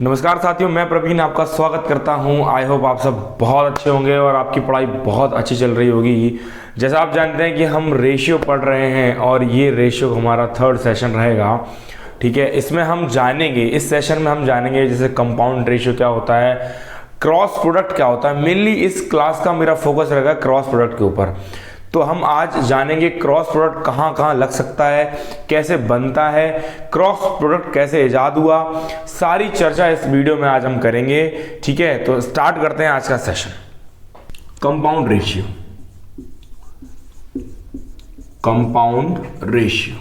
नमस्कार साथियों, मैं प्रवीण आपका स्वागत करता हूं। आई होप आप सब बहुत अच्छे होंगे और आपकी पढ़ाई बहुत अच्छी चल रही होगी। जैसा आप जानते हैं कि हम रेशियो पढ़ रहे हैं और ये रेशियो हमारा थर्ड सेशन रहेगा। ठीक है, इसमें हम जानेंगे, इस सेशन में हम जानेंगे जैसे कंपाउंड रेशियो क्या होता है, क्रॉस प्रोडक्ट क्या होता है। मेनली इस क्लास का मेरा फोकस रहेगा क्रॉस प्रोडक्ट के ऊपर। तो हम आज जानेंगे क्रॉस प्रोडक्ट कहाँ कहाँ लग सकता है, कैसे बनता है, क्रॉस प्रोडक्ट कैसे इजाद हुआ, सारी चर्चा इस वीडियो में आज हम करेंगे। ठीक है, तो स्टार्ट करते हैं आज का session. Compound ratio, compound ratio,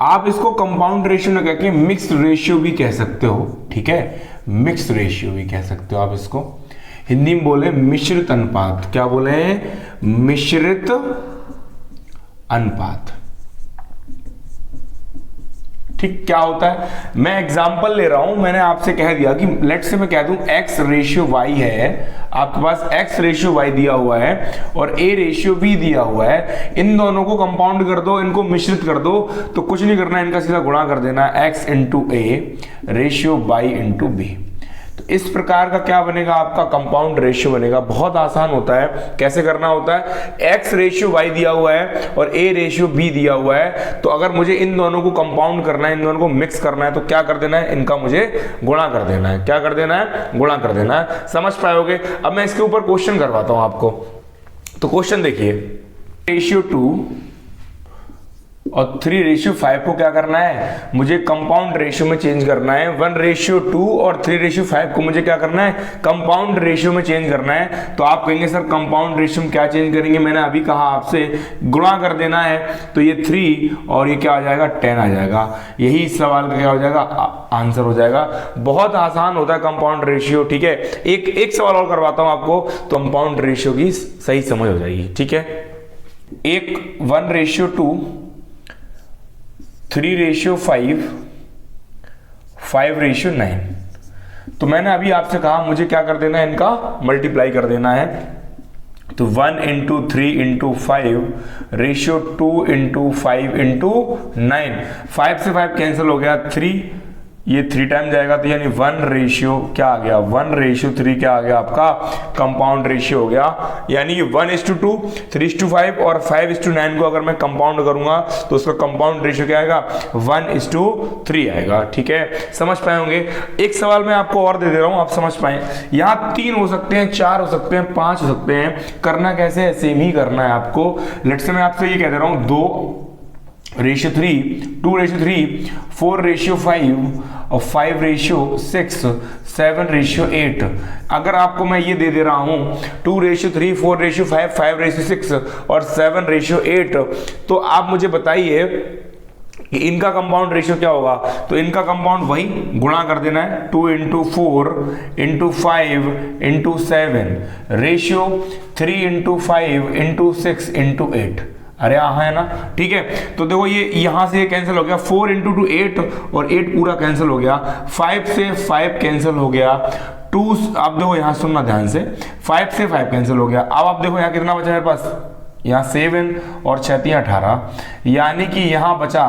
आप इसको कंपाउंड रेशियो न कहकर मिक्स्ड रेशियो भी कह सकते हो। ठीक है, मिक्स्ड रेशियो भी कह सकते हो आप इसको। हिंदी में बोले मिश्रित अनुपात। क्या बोले? मिश्रित अनुपात। ठीक, क्या होता है? मैं एग्जांपल ले रहा हूं। मैंने आपसे कह दिया कि लेट से मैं कह दूं x रेशियो y है, आपके पास x रेशियो y दिया हुआ है और a रेशियो b दिया हुआ है। इन दोनों को कंपाउंड कर दो, इनको मिश्रित कर दो। तो कुछ नहीं करना है, इनका सीधा गुणा कर देना है, x into a ratio y into b। तो इस प्रकार का क्या बनेगा? आपका कंपाउंड रेशियो बनेगा। बहुत आसान होता है। कैसे करना होता है? x रेशियो y दिया हुआ है और a रेशियो b दिया हुआ है। तो अगर मुझे इन दोनों को कंपाउंड करना है, इन दोनों को मिक्स करना है, तो क्या कर देना है? इनका मुझे गुणा कर देना है। क्या कर देना है? गुणा कर देना है। समझ पाओगे? अब मैं इसके ऊपर क्वेश्चन करवाता हूं आपको। तो क्वेश्चन देखिए, रेशियो 2 और 3 रेशियो 5 को क्या करना है? मुझे कंपाउंड रेशियो में चेंज करना है। 1 रेशियो 2 और 3 रेशियो 5 को मुझे क्या करना है? कंपाउंड रेशियो में चेंज करना है। तो आप कहेंगे सर कंपाउंड रेशियो में क्या चेंज करेंगे? मैंने अभी कहा आपसे गुणा कर देना है। तो ये 3 और ये क्या आ जाएगा? 10 आ जाएगा। यही इस सवाल का क्या हो जाएगा? आंसर हो जाएगा। बहुत आसान होता है कंपाउंड रेशियो। ठीक है, एक सवाल और करवाता हूं आपको, तो कंपाउंड रेशियो की सही समझ हो जाएगी। ठीक है, 1 रेशियो 2, 3 रेशियो 5, 5 रेशियो 9। तो मैंने अभी आपसे कहा मुझे क्या कर देना है? इनका मल्टीप्लाई कर देना है। तो 1 into 3 into 5 ratio 2 into 5 into 9। 5 से 5 कैंसिल हो गया, 3 ये 3 टाइम जाएगा, तो यानी 1 रेशियो क्या आ गया? 1 रेशियो 3 क्या आ गया? आपका कंपाउंड रेशियो हो गया। यानी कि 1:2, 3:5 और 5:9 को अगर मैं कंपाउंड करूंगा तो उसका कंपाउंड रेशियो क्या आएगा? 1:3 आएगा। ठीक है, समझ पाए होंगे। एक सवाल मैं आपको और दे दे रहा हूं, आप समझ पाए। यहाँ 3 हो सकते हैं, 4 हो सकते हैं, 5 हो सकते हैं। करना कैसे है? सेम ही करना है आपको। लेट्स से मैं आपसे ये कह दे रहा हूं 2 रेशियो 3, 2 रेशियो 3, 4 रेशियो 5 और 5 रेशियो 6, 7 रेशियो 8। अगर आपको मैं ये दे रहा हूं 2 रेशियो 3, 4 रेशियो 5, 5 रेशियो 6 और 7 रेशियो 8, तो आप मुझे बताइए कि इनका कंपाउंड रेशियो क्या होगा? तो इनका कंपाउंड वही गुणा कर देना है, 2 into 4 into 5 into 7 ratio 3 into 5 into 6 into 8। अरे हाँ, है ना? ठीक है, तो देखो ये यहां से ये कैंसिल हो गया, 4 इंटू 2 8 और 8 पूरा कैंसिल हो गया, 5 से 5 कैंसिल हो गया, 2 आप देखो यहां सुनना ध्यान से, 5 से 5 कैंसिल हो गया। अब आप देखो यहाँ कितना बचा मेरे पास? यहाँ 7 और 6 18, यानी कि यहाँ बचा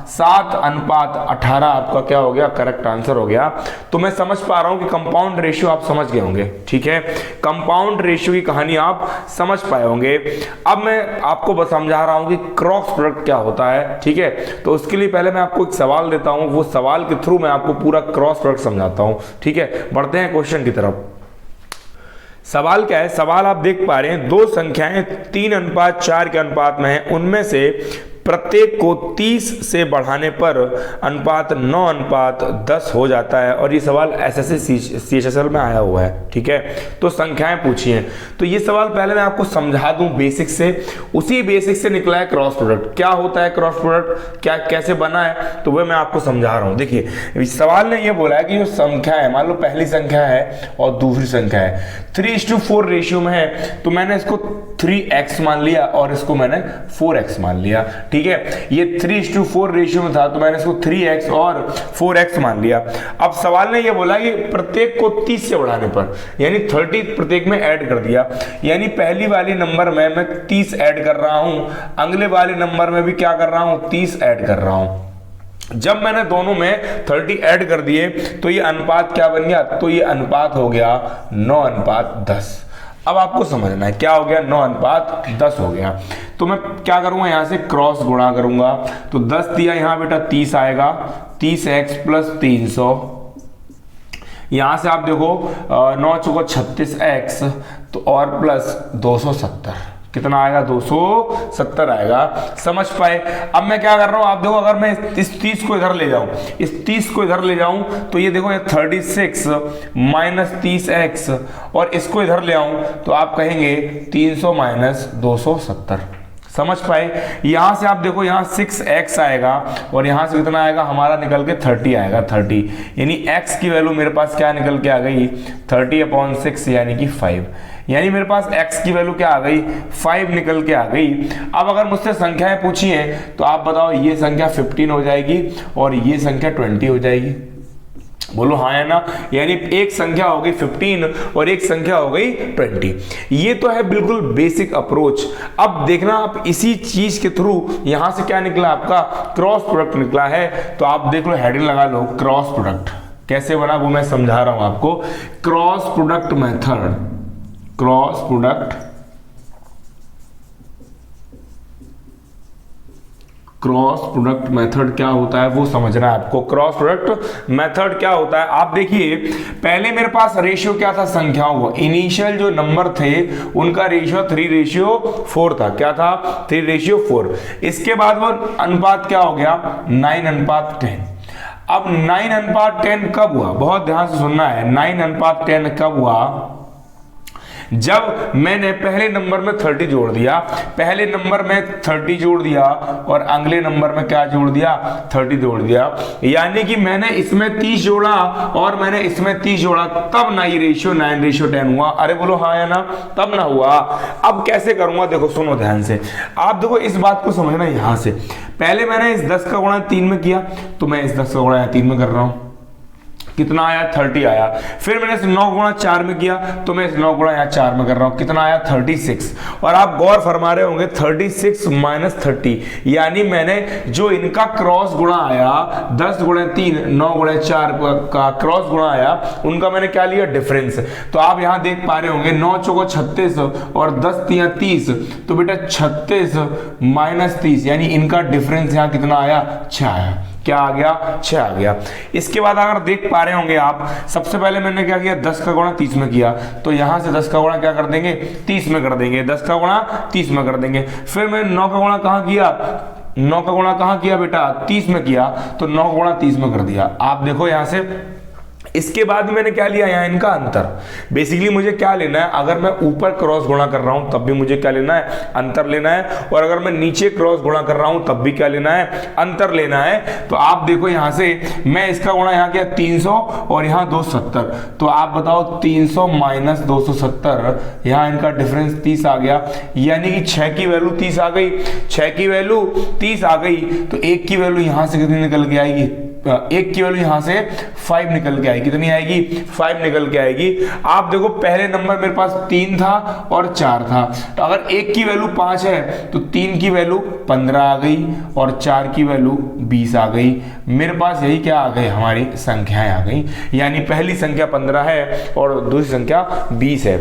7:18 आपका क्या हो गया? करेक्ट आंसर हो गया। तो मैं समझ पा रहा हूं कि कंपाउंड रेशियो आप समझ गए होंगे। ठीक है, कंपाउंड रेशियो की कहानी आप समझ पाए होंगे। अब मैं आपको बस समझा रहा हूं कि क्रॉस प्रोडक्ट क्या होता है। ठीक है, तो उसके लिए पहले मैं आपको एक सवाल देता हूं, वो सवाल के थ्रू मैं आपको पूरा क्रॉस प्रोडक्ट समझाता हूं। ठीक है, बढ़ते हैं क्वेश्चन की तरफ। सवाल क्या है? सवाल आप देख पा रहे हैं, दो संख्याएं 3:4 के अनुपात में हैं। उनमें से प्रत्येक को 30 से बढ़ाने पर अनुपात 9:10 हो जाता है। और ये सवाल एसएससी CHSL में आया हुआ है। ठीक है, तो संख्याएं पूछी हैं। तो ये सवाल पहले मैं आपको समझा दूं बेसिक से, उसी बेसिक से निकला है क्रॉस प्रोडक्ट। क्या होता है क्रॉस प्रोडक्ट, क्या कैसे बना है, तो वह मैं आपको समझा रहा हूं। देखिए, सवाल ने यह बोला है कि जो संख्या है, मान लो पहली संख्या है और दूसरी संख्या है, 3:4 रेशियो में है, तो मैंने इसको 3x मान लिया और इसको मैंने 4x मान लिया। ठीक है, ये 3:4 रेशियो में था, तो मैंने इसको 3x और 4x मान लिया। अब सवाल ने ये बोला कि प्रत्येक को 30 से बढ़ाने पर, यानी 30 प्रत्येक में ऐड कर दिया, यानी पहली वाली नंबर में मैं 30 ऐड कर रहा हूं, अगले वाले नंबर में भी क्या कर रहा हूं? 30 ऐड कर रहा हूं। जब मैंने दोनों में 30 ऐड कर दिए तो ये अनुपात क्या बन गया, तो ये अनुपात हो गया 9:10। अब आपको समझना है क्या हो गया, 9:10 हो गया। तो मैं क्या करूंगा, यहां से क्रॉस गुणा करूंगा, तो 10 दिया यहां बेटा 30 आएगा, 30x + 300। यहां से आप देखो 9 चौको 36x, तो और प्लस 270, कितना आएगा, 270 आएगा। समझ पाए। अब मैं क्या कर रहा हूं, आप देखो अगर मैं इस 30 को इधर ले जाऊं, इस 30 को इधर ले जाऊं, तो ये देखो ये 36 - 30x, और इसको इधर ले आऊं तो आप कहेंगे 300 - 270। समझ पाए। यहां से आप देखो यहाँ 6x आएगा, और यहां से कितना आएगा हमारा निकल के 30 आएगा, 30, यानी x की वैल्यू मेरे पास क्या निकल के आ गई, 30/6 यानी कि 5। यानी मेरे पास x की वैल्यू क्या आ गई, 5 निकल के आ गई। अब अगर मुझसे संख्याएं पूछी हैं तो आप बताओ, ये संख्या 15 हो जाएगी और ये संख्या 20 हो जाएगी। बोलो हाँ है ना। यानी एक संख्या हो गई 15 और एक संख्या हो गई 20। ये तो है बिल्कुल बेसिक अप्रोच। अब देखना आप इसी चीज के थ्रू यहां से क्या निकला, आपका क्रॉस प्रोडक्ट निकला है। तो आप देख लो, हेडिंग लगा लो, क्रॉस प्रोडक्ट कैसे बना वो मैं समझा रहा हूं आपको। Cross product method, cross product, cross product method क्या होता है वो समझना है आपको। क्रॉस प्रोडक्ट मेथड क्या होता है, आप देखिए पहले मेरे पास रेशियो क्या था संख्याओं का, इनिशियल जो नंबर थे उनका रेशियो 3:4 था। क्या था, 3:4। इसके बाद वो अनुपात क्या हो गया, 9:10। अब 9:10 कब हुआ, बहुत ध्यान से सुनना है। 9:10 कब हुआ, जब मैंने पहले नंबर में 30 जोड़ दिया, पहले नंबर में 30 जोड़ दिया और अगले नंबर में क्या जोड़ दिया, 30 जोड़ दिया। यानी कि मैंने इसमें 30 जोड़ा और मैंने इसमें 30 जोड़ा, तब ना ये रेशियो 9:10 हुआ। अरे बोलो हाँ या ना, तब ना हुआ। अब कैसे करूंगा, देखो सुनो ध्यान से। आप देखो इस बात को समझना, यहां से पहले मैंने इस 10 का गुणा 3 में किया, तो मैं इस 10 का गुणा 3 में कर रहा हूं, कितना आया, 30 आया। फिर मैंने इस 9 गुणा 4 में किया, तो मैं इस 9 गुणा यहाँ 4 में कर रहा हूं, कितना आया, 36। और आप गौर फरमा रहे होंगे 36 - 30, यानी मैंने जो इनका क्रॉस गुणा आया 10 गुणा 3 9 गुणा 4 का क्रॉस गुणा आया, उनका मैंने क्या लिया, डिफरेंस। तो आप यहां देख पा रहे होंगे 9 चौको 36 और 10 तिया 30, तो बेटा 36 - 30, यानी इनका डिफरेंस यहां कितना आया, 6 आया। क्या आ गया, 6 आ गया। इसके बाद अगर देख पा रहे होंगे आप, सबसे पहले मैंने क्या किया, 10 का गुणा 30 में किया, तो यहां से 10 का गुणा क्या कर देंगे, 30 में कर देंगे, 10 का गुणा 30 में कर देंगे। फिर मैंने 9 का गुणा कहां किया, 9 का गुणा कहां किया बेटा, 30 में किया, तो 9 का गुणा 30 में कर दिया। आप देखो यहां से इसके बाद मैंने क्या लिया, यहाँ इनका अंतर। बेसिकली मुझे क्या लेना है, अगर मैं ऊपर क्रॉस गुणा कर रहा हूं तब भी मुझे क्या लेना है, अंतर लेना है। और अगर मैं नीचे क्रॉस गुणा कर रहा हूं तब भी क्या लेना है, अंतर लेना है। तो आप देखो यहां से मैं इसका गुणा यहाँ किया 300 और यहाँ 270, तो आप बताओ 300 - 270, यहाँ इनका डिफरेंस 30 आ गया। यानी कि 6 की वैल्यू 30 आ गई, 6 की वैल्यू 30 आ गई, तो 1 की वैल्यू यहां से कितनी निकल के आएगी, 1 की वैल्यू यहां से 5 निकल के आएगी। कितनी आएगी, 5 निकल के आएगी। आप देखो पहले नंबर मेरे पास 3 था और 4 था, तो अगर 1 की वैल्यू 5 है तो 3 की वैल्यू 15 आ गई और 4 की वैल्यू 20 आ गई। मेरे पास यही क्या आ गई, हमारी संख्याएं आ गई। यानी पहली संख्या 15 है और दूसरी संख्या 20 है।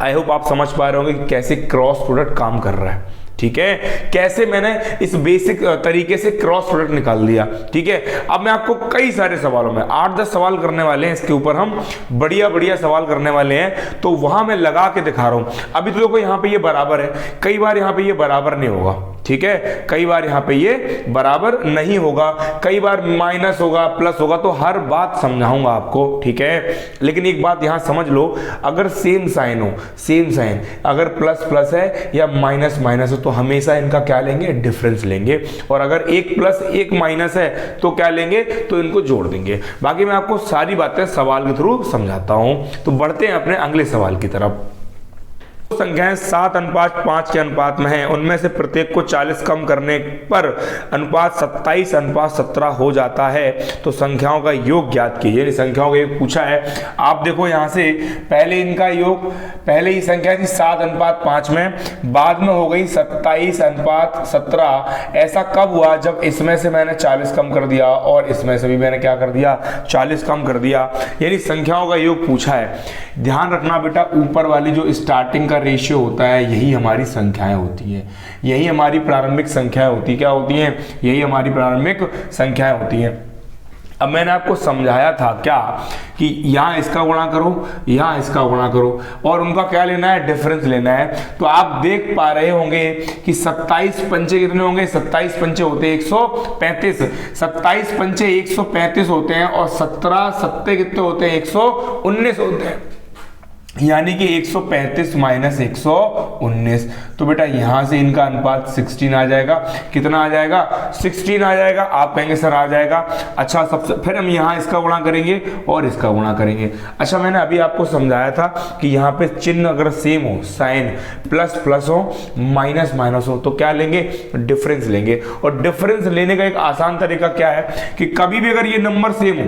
आई होप आप समझ पा रहे होंगे कि कैसे क्रॉस प्रोडक्ट काम कर रहा है। ठीक है, कैसे मैंने इस बेसिक तरीके से क्रॉस प्रोडक्ट निकाल दिया। ठीक है, अब मैं आपको कई सारे सवालों में 8-10 सवाल करने वाले हैं, इसके ऊपर हम बढ़िया बढ़िया सवाल करने वाले हैं, तो वहां मैं लगा के दिखा रहा हूं। अभी तो देखो यहाँ पे ये बराबर है, कई बार यहाँ पे ये बराबर नहीं होगा। ठीक है, कई बार यहाँ पे ये बराबर नहीं होगा, कई बार माइनस होगा, प्लस होगा, तो हर बात समझाऊंगा आपको। ठीक है, लेकिन एक बात यहां समझ लो, अगर सेम साइन हो, सेम साइन, अगर प्लस प्लस है या माइनस माइनस है, तो हमेशा इनका क्या लेंगे, डिफरेंस लेंगे। और अगर एक प्लस एक माइनस है तो क्या लेंगे, तो इनको जोड़ देंगे। बाकी मैं आपको सारी बातें सवाल के थ्रू समझाता हूं। तो बढ़ते हैं अपने अगले सवाल की तरफ। संख्याएं 7:5 के अनुपात में हैं, उनमें से प्रत्येक को 40 कम करने पर अनुपात 27:17 हो जाता है, तो संख्याओं का योग ज्ञात कीजिए। यानी संख्याओं का योग पूछा है। आप देखो यहां से पहले इनका योग, पहले ही संख्या थी 7:5 में, बाद में हो गई 27:17। ऐसा कब हुआ? जब इसमें से मैंने 40 कम कर दिया और इसमें से भी मैंने क्या कर दिया, 40 कम कर दिया। यानी संख्याओं का योग पूछा है। ध्यान रखना बेटा, ऊपर वाली जो स्टार्टिंग का रेशियो होता है यही हमारी संख्याएं होती है, यही हमारी प्रारंभिक संख्याएं होती है। क्या होती हैं? यही हमारी प्रारंभिक संख्याएं होती हैं। अब मैंने आपको समझाया था क्या कि यहाँ इसका गुणा करो, यहाँ इसका गुणा करो और उनका क्या लेना है? डिफरेंस लेना है। तो आप देख पा रहे होंगे कि 27 पंचे कितने होंगे? 27 पंचे होते हैं 135, 27 पंचे 135 होते हैं और 17 सत्ते कितने होते हैं? 119 होते हैं। यानी कि 135 माइनस 119। तो बेटा यहां से इनका अनुपात 16 आ जाएगा। कितना आ जाएगा? 16 आ जाएगा। आप कहेंगे सर आ जाएगा। अच्छा, सबसे फिर हम यहां इसका गुणा करेंगे और इसका गुणा करेंगे। अच्छा, मैंने अभी आपको समझाया था कि यहां पे चिन्ह अगर सेम हो, साइन प्लस प्लस हो, माइनस माइनस हो, तो क्या लेंगे? डिफरेंस लेंगे। और डिफरेंस लेने का एक आसान तरीका क्या है कि कभी भी अगर ये नंबर सेम हो,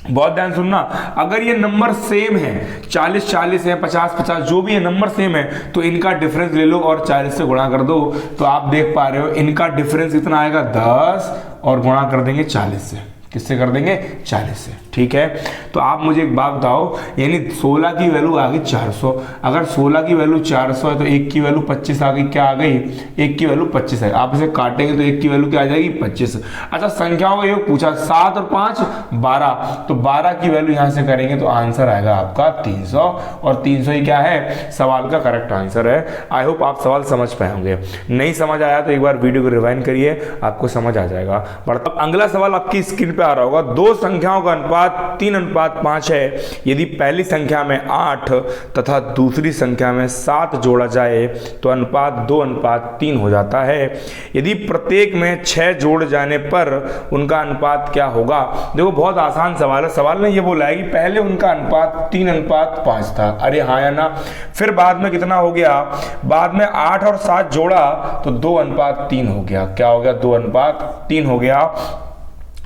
बहुत ध्यान सुनना, अगर ये नंबर सेम है, 40-40 है, 50-50, जो भी है नंबर सेम है, तो इनका डिफरेंस ले लो और 40 से गुणा कर दो। तो आप देख पा रहे हो इनका डिफरेंस कितना आएगा? 10 और गुणा कर देंगे 40 से। किससे कर देंगे? 40 से। ठीक है, तो आप मुझे एक बात बताओ, यानी 16 की वैल्यू आ गई 400। अगर 16 की वैल्यू 400 है तो 1 की वैल्यू 25 आ गई। क्या आ गई? 1 की वैल्यू 25 है। आप इसे काटेंगे तो 1 की वैल्यू क्या आ जाएगी? 25। अच्छा, संख्याओं का योग पूछा, 7 और 5 12, तो 12 की वैल्यू यहां से करेंगे तो आंसर आएगा आपका 300। और 300 ही क्या है? सवाल का करेक्ट आंसर है। आई होप आप सवाल समझ पाए होंगे। नहीं समझ आया तो एक बार वीडियो को रिवाइंड करिए, आपको समझ आ जाएगा। बढ़ता अगला सवाल आपकी स्क्रीन पे आ रहा होगा। दो संख्याओं का अनुपात 3:5 है। यदि पहली संख्या में 8 तथा दूसरी संख्या में 7 जोड़ा जाए तो अनुपात 2:3 हो जाता है। यदि प्रत्येक में 6 जोड़ जाने पर उनका अनुपात क्या होगा? देखो बहुत आसान सवाल है। सवाल ने ये बोला है कि पहले उनका अनुपात 3:5 था। अरे हाँ या ना? फिर बाद में कितना हो गया? बाद में 8 और 7 जोड़ा तो 2:3 हो गया। क्या हो गया? 2:3 हो गया।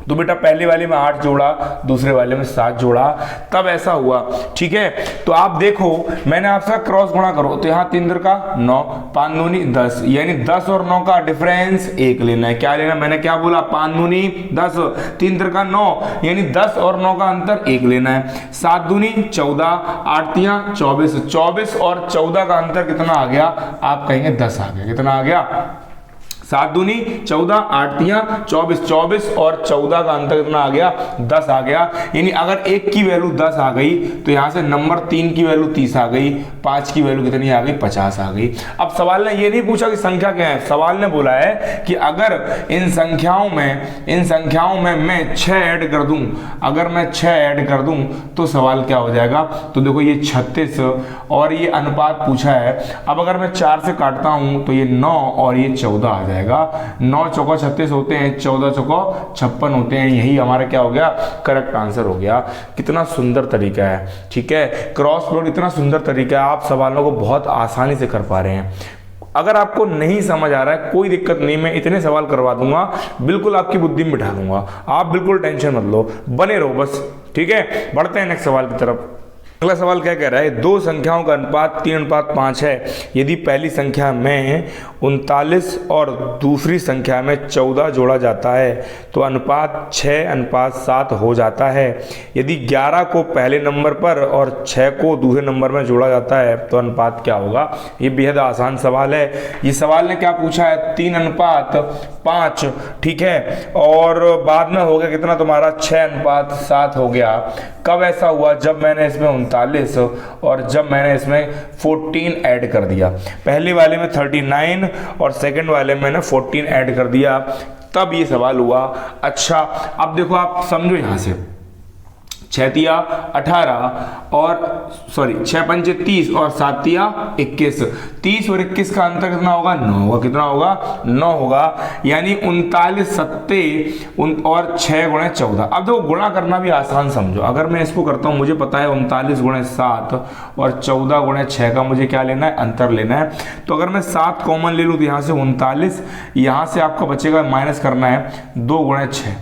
तो बेटा पहले वाले में 8 जोड़ा, दूसरे वाले में 7 जोड़ा, तब ऐसा हुआ। ठीक है, तो आप देखो मैंने आपसे क्रॉस गुणा करो तो यहाँ 3 का 9, 5 दूनी 10, यानी 10 और 9 का डिफरेंस 1 लेना है। क्या लेना? मैंने क्या बोला? 5 दूनी 10, 3 का 9, यानी 10 और 9 का अंतर 1 लेना है। 7 दूनी 14, 8 तियां 24, 24 और 14 का अंतर कितना आ गया? आप कहेंगे 10 आ गया। कितना आ गया? 7 दूनी 14, 8 तियां 24, 24 और 14 का अंतर कितना आ गया? 10 आ गया। यानी अगर 1 की वैल्यू 10 आ गई तो यहां से नंबर 3 की वैल्यू 30 आ गई, 5 की वैल्यू कितनी आ गई? 50 आ गई। अब सवाल ने ये नहीं पूछा कि संख्या क्या है, सवाल ने बोला है कि अगर इन संख्याओं में मैं 6 ऐड कर दूं, अगर मैं 6 ऐड कर दूं तो सवाल क्या हो जाएगा? तो देखो ये 36 और ये अनुपात पूछा है। अब अगर मैं 4 से काटता हूं तो ये 9 और ये 14 आ जाएगा। 9 चौका 36 होते हैं, 14 चौका 56 होते हैं। यही हमारा क्या हो गया? करेक्ट आंसर हो गया। कितना सुंदर तरीका है। ठीक है, क्रॉस प्रोडक्ट इतना सुंदर तरीका है, आप सवालों को बहुत आसानी से कर पा रहे हैं। अगर आपको नहीं समझ आ रहा है कोई दिक्कत नहीं, मैं इतने सवाल करवा दूंगा, बिल्कुल आपकी बुद्धि में बिठा दूंगा। आप बिल्कुल टेंशन मत लो, बने रहो बस। ठीक है, बढ़ते हैं नेक्स्ट सवाल की तरफ। अगला सवाल क्या कह रहा है? दो संख्याओं का अनुपात 3:5 है। यदि पहली संख्या में 39 और दूसरी संख्या में 14 जोड़ा जाता है तो अनुपात 6:7 हो जाता है। यदि 11 को पहले नंबर पर और 6 को दूसरे नंबर में जोड़ा जाता है तो अनुपात क्या होगा? ये बेहद आसान सवाल है। ये सवाल ने क्या पूछा है? 3:5। ठीक है, और बाद में हो गया कितना तुम्हारा? 6:7 हो गया। कब ऐसा हुआ? जब मैंने इसमें 39 और जब मैंने इसमें 14 ऐड कर दिया। पहले वाले में 39 और सेकंड वाले में मैंने 14 ऐड कर दिया, तब ये सवाल हुआ। अच्छा, अब देखो आप समझो यहां से 6 तिया 18 और सॉरी 6 पंचे 30 और 7 तिया 21। 30 और 21 का अंतर कितना होगा? 9 होगा। कितना होगा? 9 होगा। यानी 39 सत्ते और 6 गुणे 14। अब देखो गुणा करना भी आसान समझो। अगर मैं इसको करता हूँ, मुझे पता है 39 गुणे 7 और 14 गुणे 6 का मुझे क्या लेना है? अंतर लेना है। तो अगर मैं 7 कॉमन ले लूँ तो यहाँ से 39, यहाँ से आपका बचेगा, माइनस करना है 2 गुणे 6।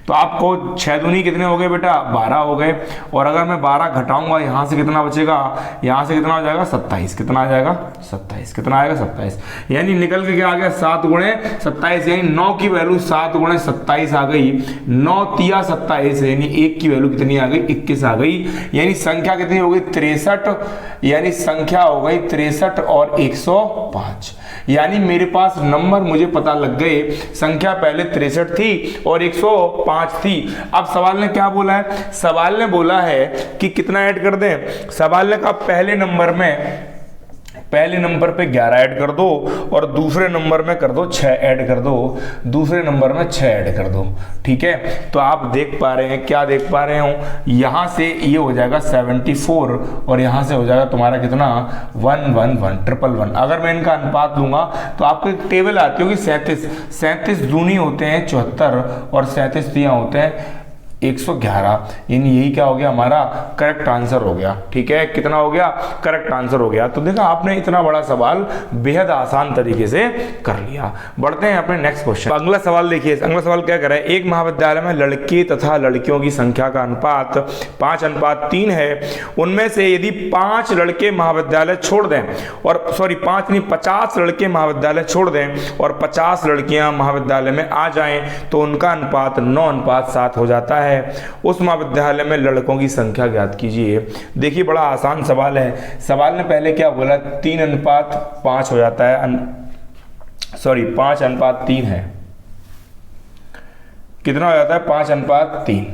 तो आपको 6 दूनी कितने हो गए बेटा? 12 हो गए। और अगर मैं 12 घटाऊंगा यहाँ से कितना बचेगा? यहाँ से कितना हो जाएगा? 27। कितना आ जाएगा? 27। कितना आएगा? 27। यानी निकल के क्या आ गया? 7 गुणे 27। यानी 9 की वैल्यू 7 गुणे 27 आ गई। 9 तिया 27, यानी 1 की वैल्यू कितनी आ गई? 21 आ गई। यानी संख्या कितनी हो गई? 63। यानी संख्या हो गई 63 और 105। यानी मेरे पास नंबर मुझे पता लग गए। संख्या पहले 63 थी और 105 थी। अब सवाल ने क्या बोला है? सवाल ने बोला है कि कितना ऐड कर दें। सवाल ने कहा पहले नंबर पे 11 ऐड कर दो और दूसरे नंबर में कर दो 6 ऐड कर दो। दूसरे नंबर में 6 ऐड कर दो। ठीक है, तो आप देख पा रहे हैं, क्या देख पा रहे हो? यहां से ये हो जाएगा 74 और यहां से हो जाएगा तुम्हारा कितना? 111 अगर मैं इनका अनुपात लूंगा तो आपको एक टेबल आती होगी 37 दूनी होते हैं 74 और 37 तिया होते हैं 111। यानी यही क्या हो गया? हमारा करेक्ट आंसर हो गया। ठीक है, कितना हो गया? करेक्ट आंसर हो गया। तो देखा आपने इतना बड़ा सवाल बेहद आसान तरीके से कर लिया। बढ़ते हैं अपने नेक्स्ट क्वेश्चन। अगला सवाल देखिए। अगला सवाल क्या कर रहा है? एक महाविद्यालय में लड़के तथा लड़कियों की संख्या का अनुपात 5:3 है। उनमें से यदि 5 लड़के महाविद्यालय छोड़ दें और 50 लड़के महाविद्यालय छोड़ दें और 50 लड़कियां महाविद्यालय में आ जाएं तो उनका अनुपात 9:7 हो जाता है। उस महाविद्यालय में लड़कों की संख्या ज्ञात कीजिए। देखिए बड़ा आसान सवाल है। सवाल ने पहले क्या बोला? 3:5 हो जाता है। 5:3 है। कितना हो जाता है? 5:3।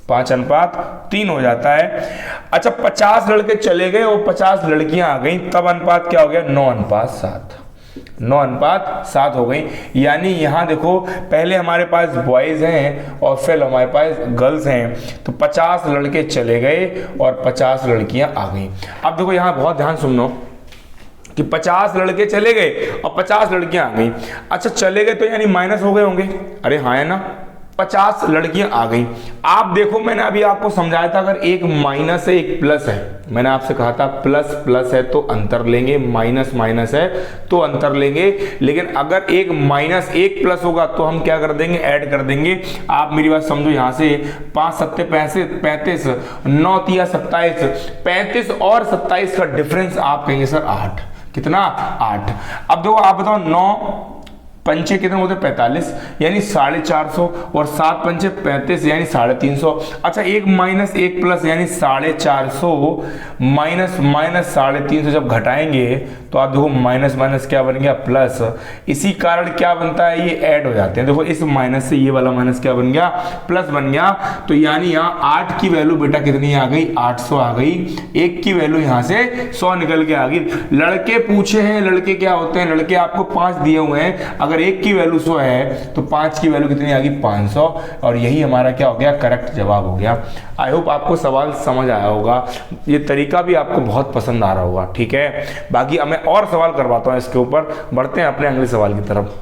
5:3 हो जाता है। अच्छा, 50 लड़के चले गए और 50 लड़कियां आ गई, तब अनुपात क्या हो गया? 9:7। 9:7 हो गई। यानी यहां देखो, पहले हमारे पास बॉयज हैं और फिर हमारे पास गर्ल्स हैं। तो 50 लड़के चले गए और 50 लड़कियां आ गई। अब देखो यहां बहुत ध्यान सुनो कि 50 लड़के चले गए और 50 लड़कियां आ गई। अच्छा, चले गए तो यानी माइनस हो गए होंगे। अरे हाँ, है ना? 50 लड़कियां आ गई। आप देखो, मैंने अभी आपको समझाया था, अगर एक माइनस है एक प्लस है, मैंने आपसे कहा था प्लस प्लस है तो अंतर लेंगे, माइनस माइनस है तो अंतर लेंगे। लेकिन अगर एक माइनस एक प्लस होगा तो हम क्या कर देंगे? ऐड कर देंगे। आप मेरी बात समझो। यहां से 5 सत्ते 35, 9 तिया 27, 35 और 27 का डिफरेंस आप कहेंगे सर 8। कितना? 8। अब देखो आप बताओ, 9 पंचे कितने होते? 45, यानी 450 और 7 पंचे 35 यानी 350। अच्छा, एक माइनस एक प्लस यानी 450 माइनस माइनस 350 जब घटाएंगे तो आप देखो माइनस माइनस क्या बन गया? प्लस। इसी कारण क्या बनता है? ये ऐड हो जाते हैं। देखो इस माइनस से ये वाला माइनस क्या बन गया? प्लस बन गया। तो यानी यहाँ 8 की वैल्यू बेटा कितनी आ गई? 800 आ गई। 1 की वैल्यू यहाँ से 100 निकल के आ गई। लड़के पूछे हैं, लड़के क्या होते हैं? लड़के आपको 5 दिए हुए हैं। अगर 1 की वैल्यू 100 है तो 5 की वैल्यू कितनी आ गई? 500। और यही हमारा क्या हो गया? करेक्ट जवाब हो गया। आई होप आपको सवाल समझ आया होगा। ये तरीका भी आपको बहुत पसंद आ रहा होगा। ठीक है, बाकी मैं और सवाल करवाता हूं इसके ऊपर। बढ़ते हैं अपने अगले सवाल की तरफ।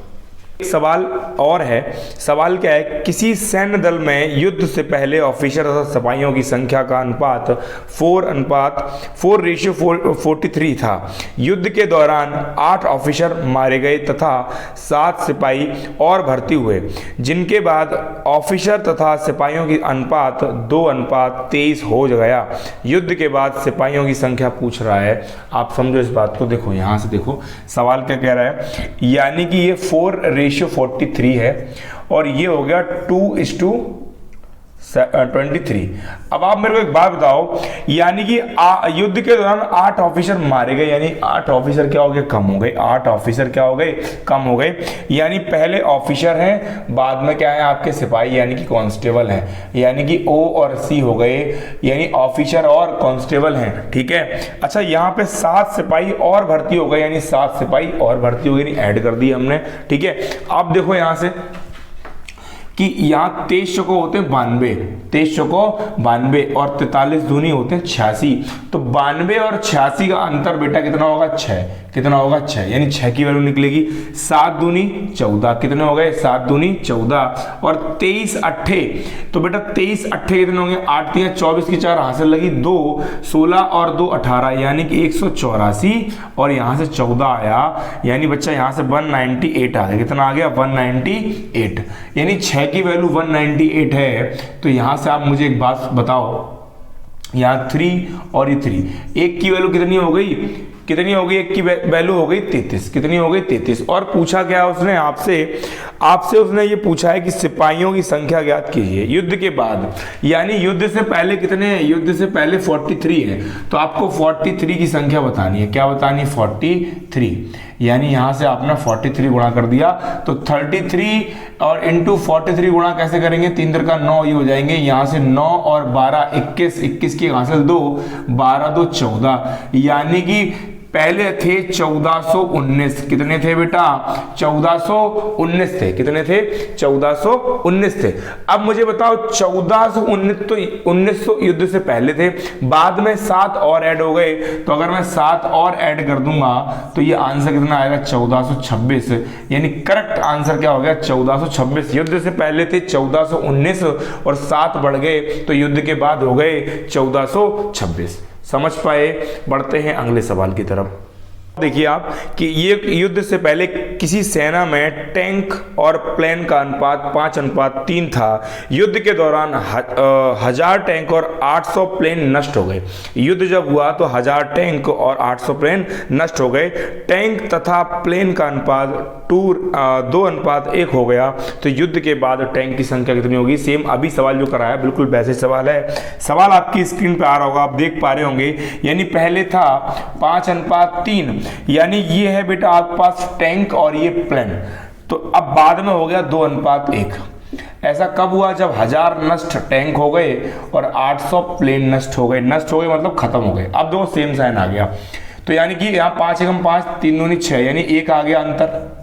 सवाल और है। सवाल क्या है? किसी सैन्य दल में युद्ध से पहले ऑफिसर तथा सिपाहियों की संख्या का अनुपात 4:43 था। युद्ध के दौरान 8 ऑफिसर मारे गए तथा 7 सिपाही और भर्ती हुए, जिनके बाद ऑफिसर तथा सिपाहियों की अनुपात 2:23 हो गया। युद्ध के बाद सिपाहियों की संख्या पूछ रहा है। आप समझो इस बात को। देखो यहां से देखो सवाल क्या कह रहा है। यानी कि ये 4:43 है और ये हो गया 2:23। अब आप मेरे को एक बात बताओ, यानी कि युद्ध के दौरान 8 ऑफिसर मारे गए, यानी 8 ऑफिसर क्या हो गए? कम हो गए। 8 ऑफिसर क्या हो गए? कम हो गए। यानी पहले ऑफिसर हैं, बाद में क्या है? आपके सिपाही यानी कि कांस्टेबल हैं। यानी कि O और C हो गए, यानी ऑफिसर और कांस्टेबल हैं। ठीक है। अच्छा, यहाँ पे 7 सिपाही और भर्ती हो गए, यानी 7 सिपाही और भर्ती हो गई, ऐड कर दी हमने। ठीक है। अब देखो यहाँ से कि यहाँ 23 चौको होते हैं 92, 23 चौको 92 और 43 दूनी होते हैं 86। तो 92 और 86 का अंतर बेटा कितना होगा? 6। कितना होगा? 6, यानी 6 की वैल्यू निकलेगी। 7 दूनी 14, कितने हो गए? 7 दूनी 14 और 23 अट्ठे, तो बेटा 23 अट्ठे कितने होंगे? 8 3 24 की 4 हासिल लगी 2, 16 और 2 18, यानी कि 184 और यहाँ से 14 आया, यानी बच्चा यहाँ से 198 आ गया। कितना आ गया? 198, यानी 6 की वैल्यू 198 है। तो यहाँ से आप मुझे एक बात बताओ, यहाँ 3 और ये 3, एक की वैल्यू कितनी हो गई? कितनी हो गई? एक की वैल्यू हो गई 33। कितनी हो गई? 33। और पूछा क्या उसने आपसे उसने ये पूछा है कि सिपाहियों की संख्या ज्ञात कीजिए युद्ध के बाद, यानी युद्ध से पहले कितने हैं? युद्ध से पहले 43 है, तो आपको 43 की संख्या बतानी है। क्या बतानी है? 43, यानी यहां से आपने 43 गुणा कर दिया, तो 33 और इंटू 43 गुणा कैसे करेंगे? 3 3 का 9 ये हो जाएंगे, यहां से 9 और 12 21, 21 की हासिल 2, 12 2 14, यानी कि पहले थे 1419। कितने थे बेटा? 1419 थे। कितने थे? 1419 थे। अब मुझे बताओ 1419 तो 1900 युद्ध से पहले थे, बाद में 7 और ऐड हो गए, तो अगर मैं 7 और ऐड कर दूंगा तो ये आंसर कितना आएगा? 1426, यानी करेक्ट आंसर क्या हो गया? 1426। युद्ध से पहले थे 1419 और 7 बढ़ गए, तो युद्ध के बाद हो गए 1426। समझ पाए? बढ़ते हैं अगले सवाल की तरफ। देखिए आप कि ये युद्ध से पहले किसी सेना में टैंक और प्लेन का अनुपात 5:3 था। युद्ध के दौरान 1000 टैंक और 800 प्लेन नष्ट हो गए। युद्ध जब हुआ तो 1000 टैंक और 800 प्लेन नष्ट हो गए। टैंक तथा प्लेन का अनुपात 2:1 हो गया। तो युद्ध के बाद टैंक की संख्या कितनी होगी? सेम अभी सवाल जो कराया बिल्कुल वैसे सवाल है। सवाल आपकी स्क्रीन पे आ रहा होगा, आप देख पा रहे होंगे। यानी पहले था 5:3, यानी ये है बेटा आपके पास टैंक और ये प्लेन, तो अब बाद में हो गया 2:1। ऐसा कब हुआ? जब 1000 नष्ट टैंक हो गए और 800 प्लेन नष्ट हो गए। नष्ट हो गए मतलब खत्म हो गए। अब देखो सेम साइन आ गया, तो यानी कि यहाँ 5 एकम 5, 3 दूनी 6, यानी 1 आ गया अंतर।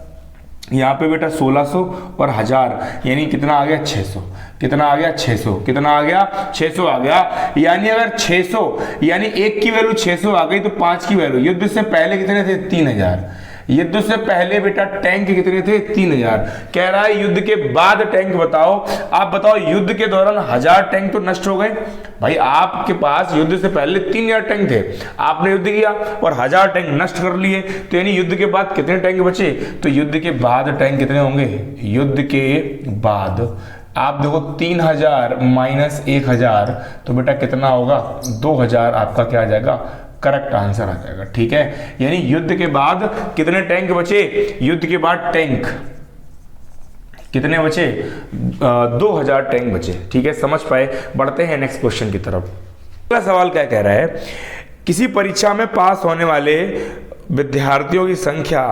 यहाँ पे बेटा 1600 और 1000, यानी कितना आ गया? 600। कितना आ गया? 600। कितना आ गया? 600 आ गया। यानी अगर 600, यानी 1 की वैल्यू 600 आ गई, तो 5 की वैल्यू, युद्ध से पहले कितने थे? 3000। युद्ध से पहले बेटा टैंक कितने थे? 3000। कह रहा है युद्ध के बाद टैंक बताओ। आप बताओ युद्ध के दौरान 1000 टैंक तो नष्ट हो गए। भाई आपके पास युद्ध से पहले 3000 टैंक थे, आपने युद्ध किया और 1000 टैंक नष्ट कर लिए, तो यानी युद्ध के बाद कितने टैंक बचे? तो युद्ध के बाद टैंक कितने होंगे? युद्ध के बाद आप देखो 3000 माइनस 1000, तो बेटा कितना होगा? 2000 आपका क्या आ जाएगा? करेक्ट आंसर आ जाएगा। ठीक है, यानी युद्ध के बाद कितने टैंक बचे? युद्ध के बाद टैंक कितने बचे? 2000 टैंक बचे। ठीक है, समझ पाए? बढ़ते हैं नेक्स्ट क्वेश्चन की तरफ। अगला सवाल क्या कह रहा है? किसी परीक्षा में पास होने वाले विद्यार्थियों की संख्या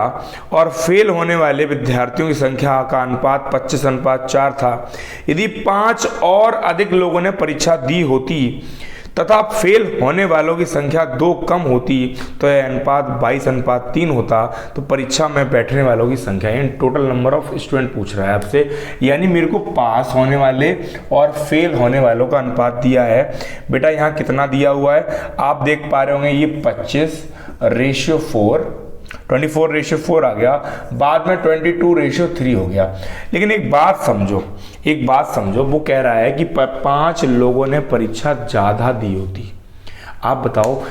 और फेल होने वाले विद्यार्थियों की संख्या का अनुपात 25:4 था। यदि 5 और अधिक लोगों ने परीक्षा दी होती तथा फेल होने वालों की संख्या 2 कम होती, तो यह अनुपात 22:3 होता। तो परीक्षा में बैठने वालों की संख्या, यानी टोटल नंबर ऑफ स्टूडेंट पूछ रहा है आपसे। यानी मेरे को पास होने वाले और फेल होने वालों का अनुपात दिया है। बेटा यहाँ कितना दिया हुआ है? आप देख पा रहे होंगे, ये 25:4, 24:4 आ गया। बाद में 22:3 हो गया। लेकिन एक बात समझो, वो कह रहा है कि 5 लोगों ने परीक्षा ज़्यादा दी होती। आप बताओ,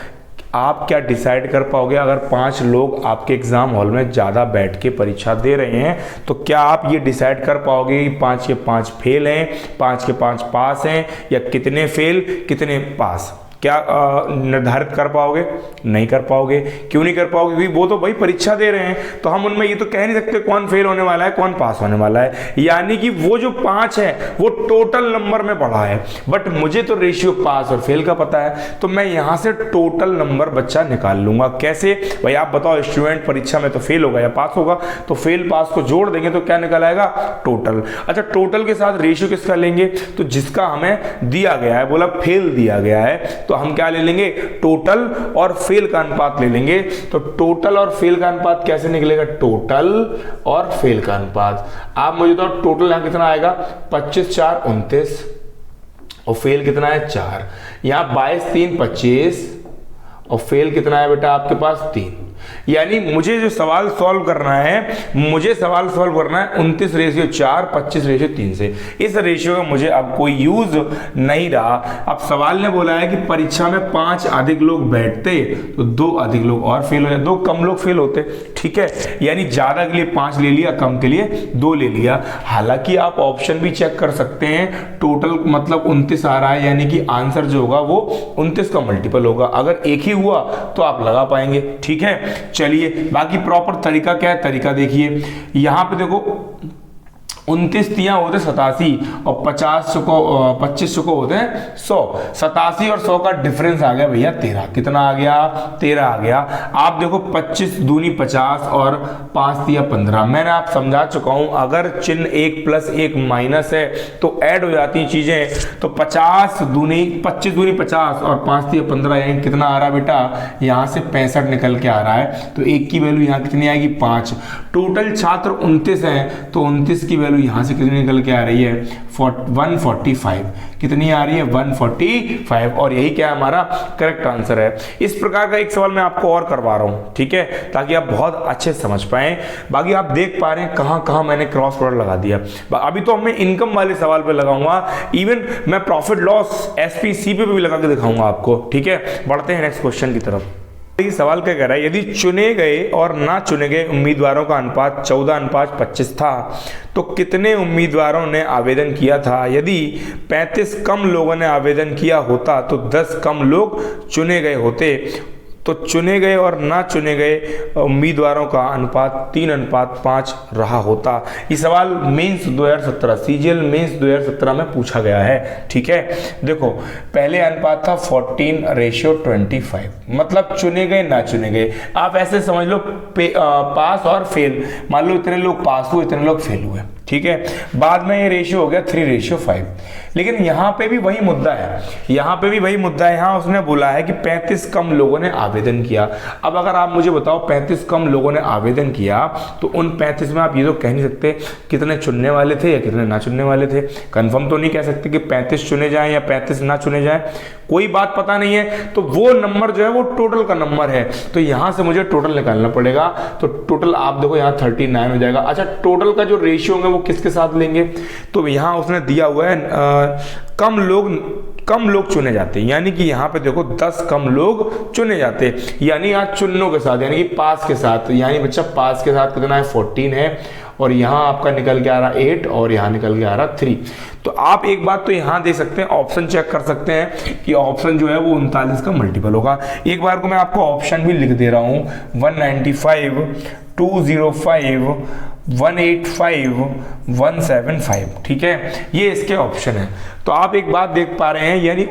आप क्या डिसाइड कर पाओगे? अगर 5 लोग आपके एग्जाम हॉल में ज़्यादा बैठ के परीक्षा दे रहे हैं, तो क्या आप ये डिसाइड कर पाओगे कि 5 के 5 फेल हैं, 5 के 5 पास हैं, या कितने फेल कितने पास? क्या निर्धारित कर पाओगे? नहीं कर पाओगे। क्यों नहीं कर पाओगे? क्योंकि वो तो भाई परीक्षा दे रहे हैं, तो हम उनमें ये तो कह नहीं सकते कौन फेल होने वाला है कौन पास होने वाला है। यानी कि वो जो 5 है वो टोटल नंबर में पढ़ा है, बट मुझे तो रेशियो पास और फेल का पता है, तो मैं यहाँ से टोटल नंबर बच्चा निकाल लूंगा। कैसे भाई आप बताओ? स्टूडेंट परीक्षा में तो फेल होगा या पास होगा, तो फेल पास को जोड़ देंगे तो क्या निकल आएगा? टोटल। अच्छा, टोटल के साथ रेशियो किसका लेंगे? तो जिसका हमें दिया गया है, बोला फेल दिया गया है, तो हम क्या ले लेंगे, टोटल और फेल का अनुपात ले लेंगे। तो टोटल और फेल का अनुपात कैसे निकलेगा, टोटल और फेल का अनुपात। आप मुझे तो टोटल यहां कितना आएगा, 25 4 29 और फेल कितना है 4, यहां 22 3 25 और फेल कितना है बेटा आपके पास 3। यानी मुझे जो सवाल सॉल्व करना है, मुझे सवाल सॉल्व करना है 29:4 25:3 से। इस रेशियो का मुझे अब कोई यूज नहीं रहा। अब सवाल ने बोला है कि परीक्षा में 5 अधिक लोग बैठते तो 2 अधिक लोग और फेल हो जाते, 2 कम लोग फेल होते, ठीक है। यानी ज्यादा के लिए 5 ले लिया, कम के लिए 2 ले लिया। हालांकि आप ऑप्शन भी चेक कर सकते हैं, टोटल मतलब 29 आ रहा है, यानी कि आंसर जो होगा वो 29 का मल्टीपल होगा। अगर एक ही हुआ तो आप लगा पाएंगे, ठीक है। चलिए बाकी प्रॉपर तरीका क्या है, तरीका देखिए। यहां पे देखो 29 तियां होते 87 और 50 को 25 को होते हैं 100। 87 और 100 का डिफरेंस आ गया भैया 13। कितना आ गया, 13 आ गया। आप देखो 25 दूनी 50 और 5 तिया 15। मैंने आप समझा चुका हूं, अगर चिन्ह 1 प्लस 1 माइनस है तो ऐड हो जाती चीजें। तो 25 दूनी 50 और 5 तिया 15, यानी कितना आ रहा है बेटा, यहां से 65 निकल के आ रहा है। तो 1 की वैल्यू यहां कितनी आएगी 5। टोटल छात्र 29 हैं, तो 29 की वैल्यू यहां से कितनी निकल के आ रही है 145। कितनी आ रही है 145, और यही क्या हमारा करेक्ट आंसर है। इस प्रकार का एक सवाल मैं आपको और करवा रहा हूं, ठीक है, ताकि आप बहुत अच्छे समझ पाएं। बाकी आप देख पा रहे हैं कहां कहां मैंने क्रॉस प्रोडक्ट लगा दिया। अभी तो मैं इनकम वाले सवाल पे लगाऊंगा, इवन मैं प्रॉफिट लॉस एसपीसी पे भी लगा के दिखाऊंगा आपको, ठीक है। बढ़ते हैं नेक्स्ट क्वेश्चन की तरफ। ये सवाल क्या कह रहा है, यदि चुने गए और ना चुने गए उम्मीदवारों का अनुपात 14:25 था तो कितने उम्मीदवारों ने आवेदन किया था। यदि 35 कम लोगों ने आवेदन किया होता तो 10 कम लोग चुने गए होते। तो चुने गए और ना चुने गए उम्मीदवारों का अनुपात 3:5 रहा होता। ये सवाल मेंस 2017 सीजीएल मेंस 2017 में पूछा गया है, ठीक है। देखो पहले अनुपात था 14:25, मतलब चुने गए ना चुने गए। आप ऐसे समझ लो पास और फेल, मान लो इतने लोग पास हुए इतने लोग फेल हुए, ठीक है। बाद में ये रेशियो हो गया 3:5। लेकिन यहां पे भी वही मुद्दा है, यहां पे भी वही मुद्दा है। यहां उसने बोला है कि 35 कम लोगों ने आवेदन किया। अब अगर आप मुझे बताओ 35 कम लोगों ने आवेदन किया तो उन 35 में आप ये तो कह नहीं सकते कितने चुनने वाले थे या कितने ना चुनने वाले थे। कंफर्म तो नहीं कह सकते कि 35 चुने जाएं या 35 ना चुने जाएं, कोई बात पता नहीं है। तो वो नंबर जो है वो टोटल का नंबर है, तो यहां से मुझे टोटल निकालना पड़ेगा। तो टोटल आप देखो यहां 39 हो जाएगा। अच्छा टोटल का जो रेशियो होगा वो किसके साथ लेंगे, तो यहां उसने दिया हुआ है कम लोग चुने जाते हैं, यानी कि यहाँ पे देखो 10 कम लोग चुने जाते, यानी यहाँ चुननों के साथ, यानी कि पास के साथ। यानी बच्चा पास के साथ कितना है 14 है, और यहाँ आपका निकल के आ रहा 8 और यहाँ निकल के आ रहा 3। तो आप एक बात तो यहाँ दे सकते हैं, ऑप्शन चेक कर सकते हैं कि ऑप्शन जो है वो 39 का मल्टीपल होगा। एक बार को मैं आपको ऑप्शन भी लिख दे रहा हूँ, 195, 205, 185, 175, ठीक है, ये इसके ऑप्शन है। तो आप एक बात देख पा रहे हैं, यानी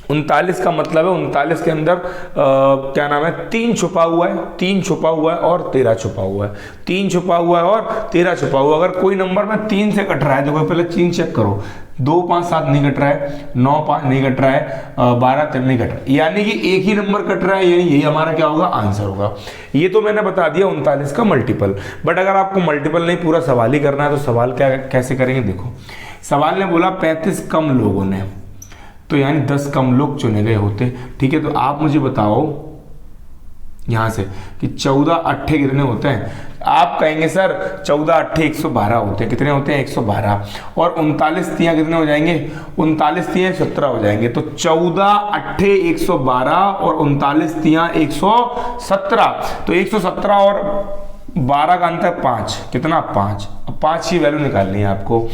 39 का मतलब है 39 के अंदर क्या नाम है 3 छुपा हुआ है, 3 छुपा हुआ है और 13 छुपा हुआ है, 3 छुपा हुआ है और 13 छुपा हुआ है। अगर कोई नंबर में 3 से कट रहा है, देखो पहले 3 चेक करो, 2 5 7 नहीं कट रहा है, 9 5 नहीं कट रहा है, 12 3 नहीं कट रहा है, यानी कि एक ही नंबर कट रहा है, यानी यही हमारा क्या होगा आंसर होगा। ये तो मैंने बता दिया 39 का मल्टीपल। बट अगर आपको मल्टीपल नहीं पूरा सवाल ही करना है तो सवाल क्या कैसे करेंगे, देखो सवाल ने बोला 35 कम लोगों ने, तो यानी 10 कम लोग चुने गए होते, ठीक है। तो आप मुझे बताओ यहां से कि 14 अट्ठे कितने होते हैं। आप कहेंगे सर 14 अट्ठे 112 होते हैं, कितने होते हैं 112, और 39 तियां कितने हो जाएंगे, 39 तियां 17 हो जाएंगे। तो 14 अट्ठे 112 और 39 तियां 117, तो 117 और 12 का अंतर 5, कितना 5, 5 की वैल्यू निकालनी है आपको।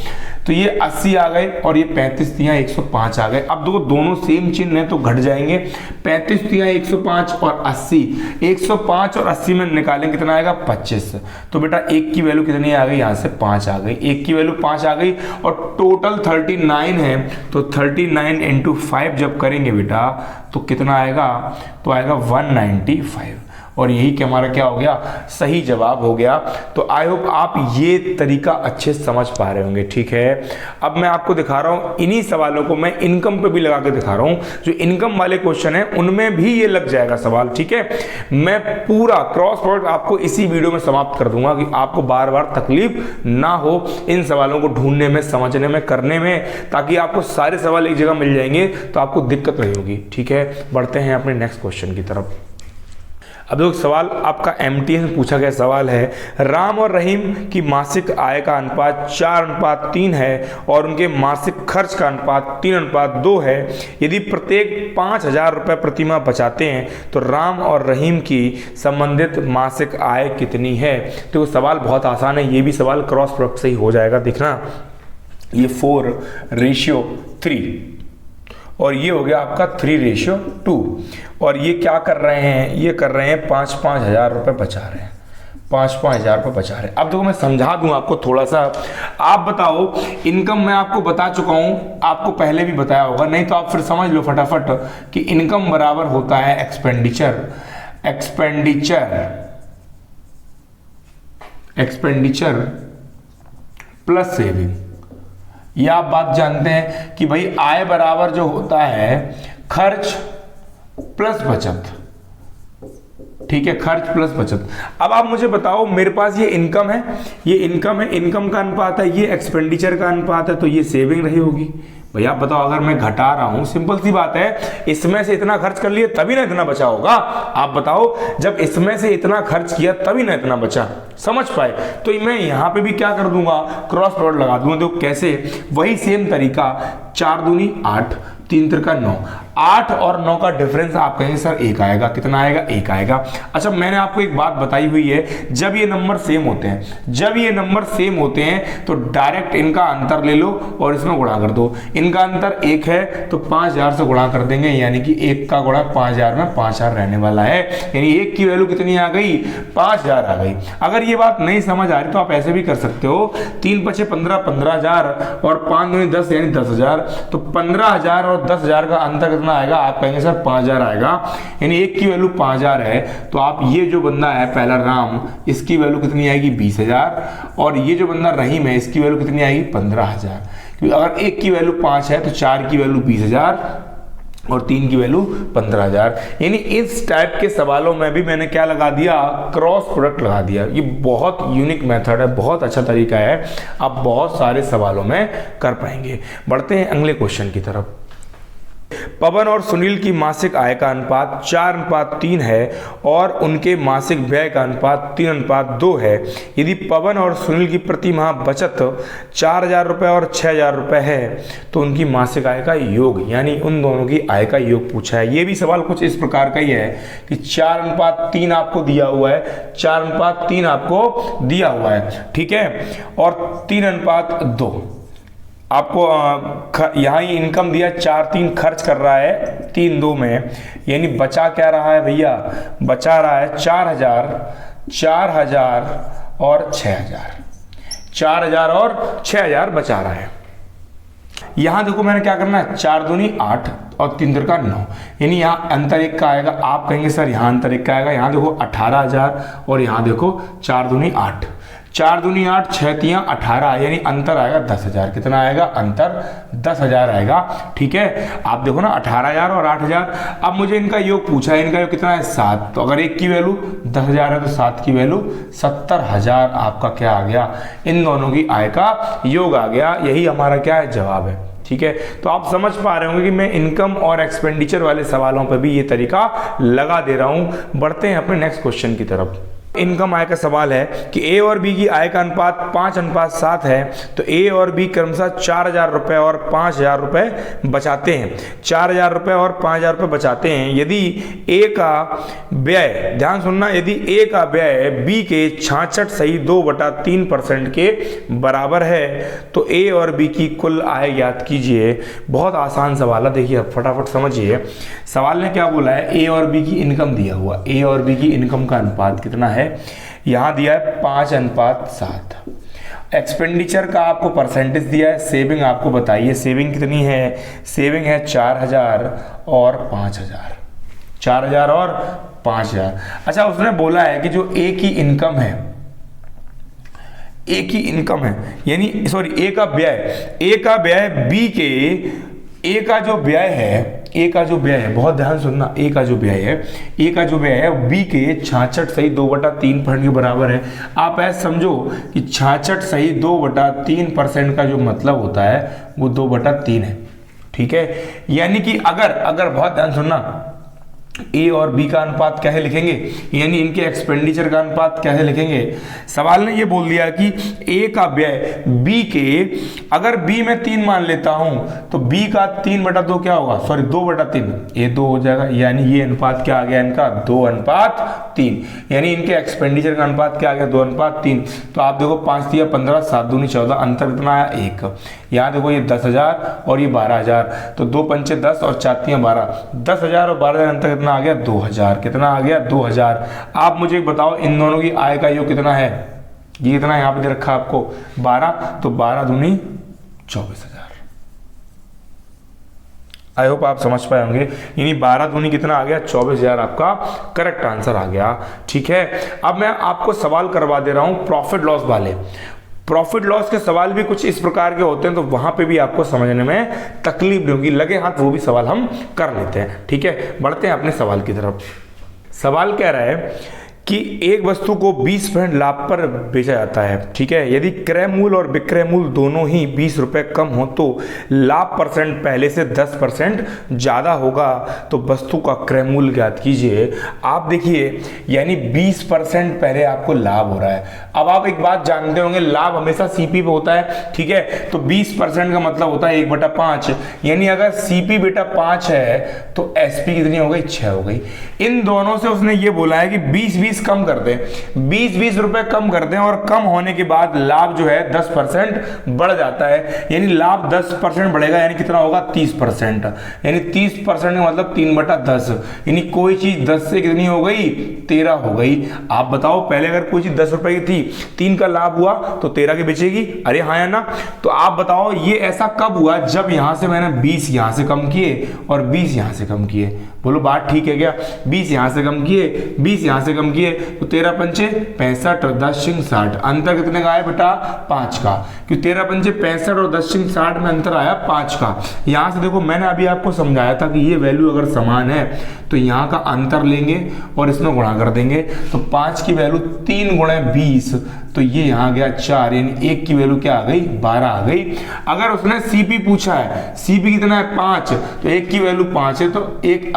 तो ये 80 आ गए और ये 35 तियां 105 आ गए। अब देखो दोनों सेम चिन्ह है तो घट जाएंगे, 35 तियां 105 और 80, 105 और 80 में निकालेंगे कितना आएगा 25। तो बेटा 1 की वैल्यू कितनी आ गई, यहाँ से 5 आ गई, 1 की वैल्यू 5 आ गई, और टोटल 39 है। तो 39 इंटू 5 जब करेंगे बेटा तो कितना आएगा, तो आएगा 195। और यही कि हमारा क्या हो गया, सही जवाब हो गया। तो आई होप आप ये तरीका अच्छे से समझ पा रहे होंगे। ठीक है, अब मैं आपको दिखा रहा हूँ इन्हीं सवालों को मैं इनकम पे भी लगा के दिखा रहा हूँ। जो इनकम वाले क्वेश्चन है उनमें भी ये लग जाएगा सवाल। ठीक है, मैं पूरा क्रॉस प्रोडक्ट आपको इसी वीडियो में समाप्त कर दूंगा कि आपको बार बार तकलीफ ना हो इन सवालों को ढूंढने में, समझने में, करने में, ताकि आपको सारे सवाल एक जगह मिल जाएंगे तो आपको दिक्कत नहीं होगी। ठीक है, बढ़ते हैं अपने नेक्स्ट क्वेश्चन की तरफ। अब देखो सवाल आपका एमटीएस में पूछा गया सवाल है, राम और रहीम की मासिक आय का अनुपात 4:3 है और उनके मासिक खर्च का अनुपात 3:2 है। यदि प्रत्येक 5,000 रुपये प्रति माह बचाते हैं तो राम और रहीम की संबंधित मासिक आय कितनी है। तो सवाल बहुत आसान है, ये भी सवाल क्रॉस प्रोडक्ट से ही हो जाएगा। देखना, ये 4:3 और ये हो गया आपका 3:2 और ये क्या कर रहे हैं, ये कर रहे हैं 5-5 हज़ार रुपये बचा रहे हैं, 5-5 हज़ार रुपये बचा रहे हैं। अब देखो मैं समझा दूं आपको थोड़ा सा। आप बताओ, इनकम मैं आपको बता चुका हूं, आपको पहले भी बताया होगा, नहीं तो आप फिर समझ लो फटाफट कि इनकम बराबर होता है एक्सपेंडिचर प्लस सेविंग। ये आप बात जानते हैं कि भाई आय बराबर जो होता है खर्च प्लस बचत। ठीक है, खर्च प्लस बचत। अब आप मुझे बताओ, मेरे पास ये इनकम है, इनकम का अनुपात है, ये एक्सपेंडिचर का अनुपात है, तो ये सेविंग रही होगी। भैया आप बताओ, अगर मैं घटा रहा हूं, सिंपल सी बात है, इसमें से इतना खर्च कर लिया तभी ना इतना बचा होगा। आप बताओ, जब इसमें से इतना खर्च किया तभी ना इतना बचा। समझ पाए? तो मैं यहां पे भी क्या कर दूंगा, क्रॉस प्रोडक्ट लगा दूंगा। देखो कैसे, वही सेम तरीका, 4 दूनी 8, 3 त्रिका 9, 8 और 9 का डिफरेंस आप कहेंगे सर 1 आएगा। कितना आएगा? 1 आएगा। अच्छा, मैंने आपको एक बात बताई हुई है, जब ये नंबर सेम होते हैं तो डायरेक्ट इनका अंतर ले लो और इसमें गुणा कर दो। इनका अंतर 1 है तो 5,000 से गुणा कर देंगे, यानी कि 1 का गुणा 5,000 में 5,000 रहने वाला है, यानी 1 की वैल्यू कितनी आ गई? 5,000 आ गई। अगर ये बात नहीं समझ आ रही तो आप ऐसे भी कर सकते हो, 3 × 5 = 15, 15,000 और 5 दूनी 10 यानी 10,000। तो 15,000 और 10,000 का अंतर कितना आएगा? आप कहेंगे सर 5,000 आएगा, यानी 1 की वैल्यू 5,000 है। तो आप ये जो बंदा है पहला राम, इसकी वैल्यू कितनी आएगी? 20,000। और ये जो बंदा रहीम है, इसकी वैल्यू कितनी आएगी? 15,000। क्योंकि अगर 1 की वैल्यू 5 है तो 4 की वैल्यू 20,000 और 3 की वैल्यू 15,000। यानी इस टाइप के सवालों में भी मैंने क्या लगा दिया? क्रॉस प्रोडक्ट लगा दिया। ये बहुत यूनिक मेथड है, बहुत अच्छा तरीका है, आप बहुत सारे सवालों में कर पाएंगे। बढ़ते हैं अगले क्वेश्चन की तरफ। पवन और सुनील की मासिक आय का अनुपात 4:3 है और उनके मासिक व्यय का अनुपात 3:2 है। यदि पवन और सुनील की प्रति माह बचत 4,000 रुपये और 6,000 रुपये है तो उनकी मासिक आय का योग, यानी उन दोनों की आय का योग पूछा है। ये भी सवाल कुछ इस प्रकार का ही है कि 4:3 आपको दिया हुआ है, 4:3 आपको दिया हुआ है, ठीक है, और 3:2 आपको यहाँ ही इनकम दिया, 4,3 खर्च कर रहा है 3,2 में, यानी बचा क्या रहा है भैया? बचा रहा है 4,000 और 6,000, 4,000 और 6,000 बचा रहा है। यहाँ देखो मैंने क्या करना है, 4 दूनी 8 और 3 त्रिका 9, यानी यहाँ अंतर 1 का आएगा। आप कहेंगे सर यहाँ अंतर 1 का आएगा, यहाँ देखो 18,000 और यहाँ देखो 4 दूनी 8, 4 दूनी 8, 6 तियां 18, यानी अंतर आएगा 10,000। कितना आएगा? अंतर 10,000 आएगा। ठीक है, आप देखो ना 18,000 और 8,000। अब मुझे इनका योग पूछा है, इनका योग कितना है? 7। तो अगर 1 की वैल्यू 10,000 है तो 7 की वैल्यू 70,000 आपका क्या आ गया? इन दोनों की आय का योग आ गया। यही हमारा क्या है? जवाब है। ठीक है, तो आप समझ पा रहे होंगे कि मैं इनकम और एक्सपेंडिचर वाले सवालों पर भी ये तरीका लगा दे रहा हूं। बढ़ते हैं अपने नेक्स्ट क्वेश्चन की तरफ। इनकम आय का सवाल है कि ए और बी की आय का अनुपात 5:7 है, तो ए और बी क्रमशः 4,000 रुपये और 5,000 रुपये बचाते हैं। 4,000 रुपये और 5,000 रुपये बचाते हैं। यदि ए का व्यय, ध्यान सुनना, यदि ए का व्यय बी के 66.2/3% के बराबर है तो ए और बी की कुल आय ज्ञात कीजिए। बहुत आसान सवाल है, देखिए फटाफट समझिए। सवाल ने क्या बोला है? ए और बी की इनकम दिया हुआ, ए और बी की इनकम का अनुपात कितना है? यहां दिया है 5:7। एक्सपेंडिचर का आपको परसेंटेज दिया है। सेविंग आपको बताइए, सेविंग कितनी है? सेविंग है 4,000 और 5,000, 4,000 और 5,000। अच्छा, उसने बोला है कि जो ए की इनकम है, ए की इनकम है यानी सॉरी ए का व्यय बी के, ए का जो व्यय है, बहुत ध्यान सुनना, ए का जो व्यय है बी के 66.2/3% के बराबर है। आप ऐसा समझो कि 66.2/3% का जो मतलब होता है वो 2/3 है। ठीक है, यानी कि अगर बहुत ध्यान सुनना, ए और बी का अनुपात कैसे लिखेंगे, यानी इनके एक्सपेंडिचर का अनुपात कैसे लिखेंगे। सवाल ने ये बोल दिया कि ए का व्यय बी के, अगर बी में 3 मान लेता हूं तो बी का 3/2 क्या होगा, सॉरी 2/3, ए 2 हो जाएगा, यानी ये अनुपात क्या आ गया इनका 2:3, यानी इनके एक्सपेंडिचर का अनुपात क्या आ गया 2:3। तो आप देखो 5 दिया 15, 7 दूनी 14, अंतर कितना आया 1। यहाँ देखो ये 10,000 और ये 12,000, तो 2 पंचे 10 और 4 तियां 12, 10,000 और 12,000 अंतर कितना आ गया 2,000। कितना आ गया 2,000। आप मुझे एक बताओ इन दोनों की आय का योग कितना है, ये कितना यहाँ पे दे रखा आपको 12, तो 12 दूनी 24,000। आई होप आप समझ पाए होंगे, यानी 12 दूनी कितना आ गया 24,000, आपका करेक्ट आंसर आ गया। ठीक है, अब मैं आपको सवाल करवा दे रहा हूं प्रॉफिट लॉस वाले। प्रॉफिट लॉस के सवाल भी कुछ इस प्रकार के होते हैं, तो वहां पे भी आपको समझने में तकलीफ नहीं होगी, लगे हाथ वो भी सवाल हम कर लेते हैं। ठीक है, बढ़ते हैं अपने सवाल की तरफ। सवाल कह रहा है कि एक वस्तु को 20% लाभ पर बेचा जाता है। ठीक है, यदि क्रय मूल्य और विक्रय मूल्य दोनों ही 20 रुपए कम हो तो लाभ परसेंट पहले से 10% ज्यादा होगा, तो वस्तु का क्रय मूल्य ज्ञात कीजिए। आप देखिए, यानी 20% पहले आपको लाभ हो रहा है। अब आप एक बात जानते होंगे, लाभ हमेशा सीपी पे होता है। ठीक है, तो 20% का मतलब होता है 1/5, यानी अगर सीपी बेटा 5 है तो एसपी कितनी हो गई 6 हो गई। इन दोनों से उसने ये बोला है कि 20-20 कम कर दें, 20-20 रुपए कम कर दें, और कम होने के बाद लाभ जो है 10% बढ़ जाता है, यानी लाभ 10% बढ़ेगा, यानी कितना होगा 30%, यानी 30% का मतलब 3/10, यानी कोई चीज 10 से कितनी हो गई 13 हो गई। आप बताओ पहले अगर कोई चीज 10 रुपए की थी, 3 का लाभ हुआ तो 13 की बेचेगी, अरे हाँ या ना। तो आप बताओ ये ऐसा कब हुआ, जब यहां से मैंने 20 यहां से कम किए और 20 यहां से कम किए। बोलो बात ठीक है क्या, 20 यहां से कम किए, 20 यहां से कम किए, तो 13 पंचे 65 और 10 सिंह 60, अंतर कितने का आया बेटा 5 का, क्योंकि 13 पंचे 65 और 10 सिंह 60 में अंतर आया 5 का। यहां से देखो मैंने अभी आपको समझाया था कि ये वैल्यू अगर समान है तो यहां का अंतर लेंगे और इसमें गुणा कर देंगे, तो 5 की वैल्यू 3 × 20, तो ये यहां गया 4, यानी 1 की वैल्यू क्या आ गई 12 आ गई। अगर उसने सीपी पूछा है, सीपी कितना है 5, तो 1 की वैल्यू 5 है, तो एक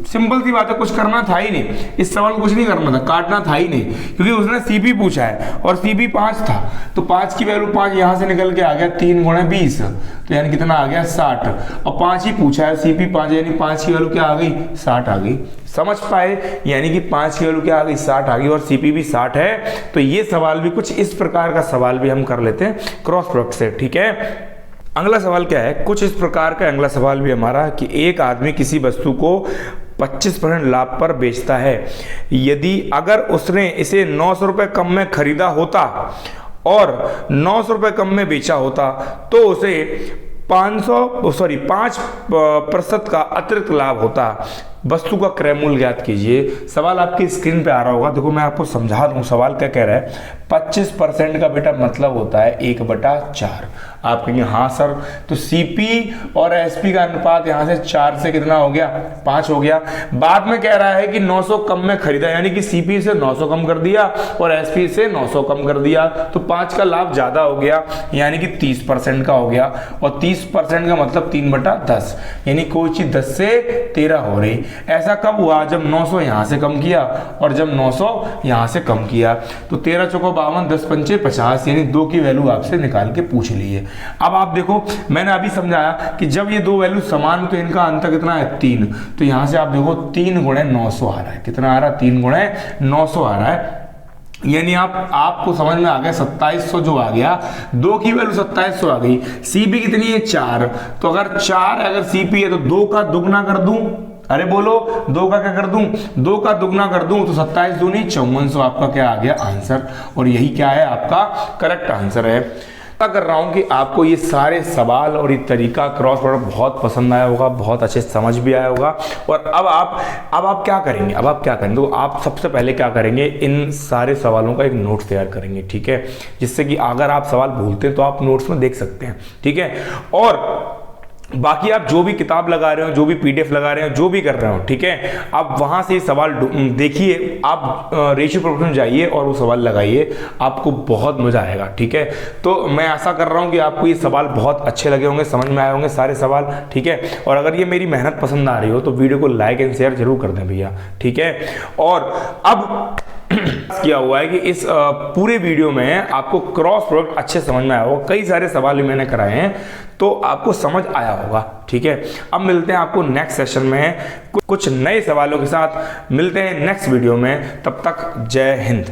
सिंपल सी बात है, कुछ करना था ही नहीं, इस सवाल को कुछ नहीं करना था, काटना था ही नहीं, क्योंकि उसने सीपी पूछा है और सीपी 5 था, तो 5 की वैल्यू 5 यहां से निकल के आ गया 3 × 20, तो यानी कितना आ गया 60, और 5 ही पूछा है, सीपी 5, यानी 5 की वैल्यू क्या आ गई 60 आ गई। समझ पाए, यानी कि 5 की वैल्यू क्या आ गई 60 आ गई, और सीपी भी 60 है। तो ये सवाल भी कुछ इस प्रकार का सवाल भी हम कर लेते हैं क्रॉस प्रोडक्ट से। ठीक है, अगला सवाल क्या है, कुछ इस प्रकार का अगला सवाल भी हमारा कि एक आदमी किसी वस्तु को 25% लाभ पर बेचता है, यदि अगर उसने इसे 900 रुपए कम में खरीदा होता और 900 रुपए कम में बेचा होता तो उसे 5% का अतिरिक्त लाभ होता। वस्तु का क्रय मूल्य ज्ञात कीजिए। सवाल आपकी स्क्रीन पे आ रहा होगा, देखो मैं आपको समझा दूं सवाल क्या कह रहा है। 25% का बेटा मतलब होता है 1/4। आप कहेंगे हाँ सर, तो सीपी और एसपी का अनुपात यहां से 4 से कितना हो गया 5 हो गया। बाद में कह रहा है कि 900 कम में खरीदा, यानी कि सीपी से 900 कम कर दिया और एसपी से 900 कम कर दिया, तो 5 का लाभ ज्यादा हो गया, यानी कि 30% का हो गया। और 30% का मतलब 3/10, यानी कोई चीज 10 से 13 हो रही। ऐसा कब हुआ, जब 900 यहां से कम किया और जब 900 यहां से कम किया। तो 13 चौको 52, 10 पंचे 50, यानी 2 की वैल्यू आपसे निकाल के पूछ ली है। अब आप देखो मैंने अभी समझाया कि जब ये दो वैल्यू समान तो इनका अंतर कितना है 3, तो यहां से आप देखो 3 × 900 आ रहा है। कितना आ रहा है 3 × 900 आ रहा है, यानी आपको समझ में आ गया 2700 जो आ गया, 2 की वैल्यू 2700 आ गई। सीपी कितनी है 4, तो अगर 4 अगर सीपी है तो 2 का दुगना कर दूं, अरे बोलो 2 का क्या कर दूं, 2 का दुगना कर दूं, तो 27 दूनी 5400 आपका क्या आ गया आंसर। और यही क्या है आपका करेक्ट आंसर है। आशा कर रहा हूं कि आपको ये सारे सवाल और ये तरीका क्रॉस प्रोडक्ट बहुत पसंद आया होगा, बहुत अच्छे समझ भी आया होगा। और अब आप क्या करेंगे, तो आप सबसे पहले क्या करेंगे, इन सारे सवालों का एक नोट तैयार करेंगे, ठीक है, जिससे कि अगर आप सवाल भूलते हैं तो आप नोट्स में देख सकते हैं, ठीक है। और बाकी आप जो भी किताब लगा रहे हो, जो भी पीडीएफ लगा रहे हो, जो भी कर रहे हो, ठीक है, आप वहां से सवाल देखिए, आप रेशियो प्रोपोर्शन जाइए और वो सवाल लगाइए, आपको बहुत मजा आएगा, ठीक है। तो मैं आशा कर रहा हूं कि आपको ये सवाल बहुत अच्छे लगे होंगे, समझ में आए होंगे सारे सवाल, ठीक है। और अगर ये मेरी मेहनत पसंद आ रही हो तो वीडियो को लाइक एंड शेयर जरूर कर दें भैया, ठीक है। और अब किया हुआ है कि इस पूरे वीडियो में आपको क्रॉस प्रोडक्ट अच्छे समझ में आया होगा, कई सारे सवाल भी मैंने कराए हैं तो आपको समझ आया होगा, ठीक है। अब मिलते हैं आपको नेक्स्ट सेशन में कुछ नए सवालों के साथ, मिलते हैं नेक्स्ट वीडियो में, तब तक जय हिंद।